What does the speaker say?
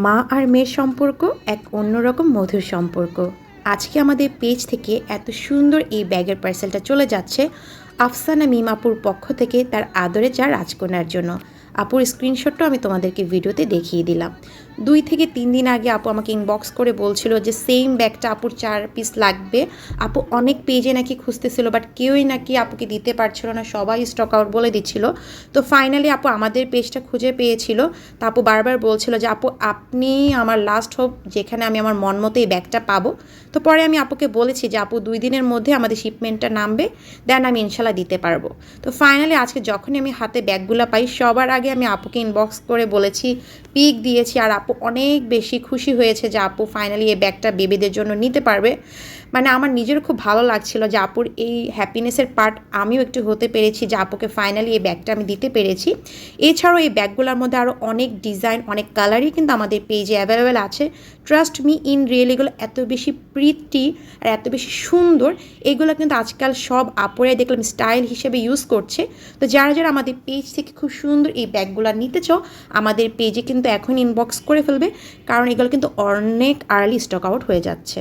মা আর মেয়ের সম্পর্ক এক অন্যরকম মধুর সম্পর্ক। আজকে আমাদের পেজ থেকে এত সুন্দর এই ব্যাগের পার্সেলটা চলে যাচ্ছে আফসানা মিম আপুর পক্ষ থেকে তার আদরে যা রাজকন্যার জন্য। আপুর স্ক্রিনশটটাও আমি তোমাদেরকে ভিডিওতে দেখিয়ে দিলাম। 2 থেকে 3 দিন আগে আপু আমাকে ইনবক্স করে বলছিল যে সেম ব্যাগটা আপুর 4 পিস লাগবে। আপু অনেক পেজে নাকি খুঁজতেছিল, বাট কেউই নাকি আপুকে দিতে পারছিল না, সবাই স্টক আউট বলে দিচ্ছিল। তো ফাইনালি আপু আমাদের পেজটা খুঁজে পেয়েছিল। তা আপু বারবার বলছিল যে আপু আপনি আমার লাস্ট হোপ, যেখানে আমি আমার মন মতো এই ব্যাগটা পাবো। তো পরে আমি আপুকে বলেছি যে আপু 2 দিনের মধ্যে আমাদের শিপমেন্টটা নামবে, দেন আমি ইনশাল্লাহ দিতে পারবো। তো ফাইনালি আজকে যখনই আমি হাতে ব্যাগগুলো পাই সবার আগে আমি আপুকে ইনবক্স করে বলেছি, পিক দিয়েছি, আর আপু অনেক বেশি খুশি হয়েছে যে আপু ফাইনালি এই ব্যাগটা বেবিদের জন্য নিতে পারবে। মানে আমার নিজের খুব ভালো লাগছিল যে আপুর এই হ্যাপিনেসের পার্ট আমিও একটু হতে পেরেছি, যে আপুকে ফাইনালি এই ব্যাগটা আমি দিতে পেরেছি। এছাড়াও এই ব্যাগগুলোর মধ্যে আরও অনেক ডিজাইন, অনেক কালারই কিন্তু আমাদের পেজে অ্যাভেলেবেল আছে। ট্রাস্ট মি ইন রিয়েল, এগুলো এত বেশি প্রিটি আর এত বেশি সুন্দর, এগুলো কিন্তু আজকাল সব আপুরাই দেখলাম স্টাইল হিসেবে ইউজ করছে। তো যারা যারা আমাদের পেজ থেকে খুব সুন্দর এই ব্যাগগুলো নিতে চাও, আমাদের পেজে কিন্তু এখন ইনবক্স করে ফেলবে, কারণ এগুলো কিন্তু অনেক আর্লি স্টক আউট হয়ে যাচ্ছে।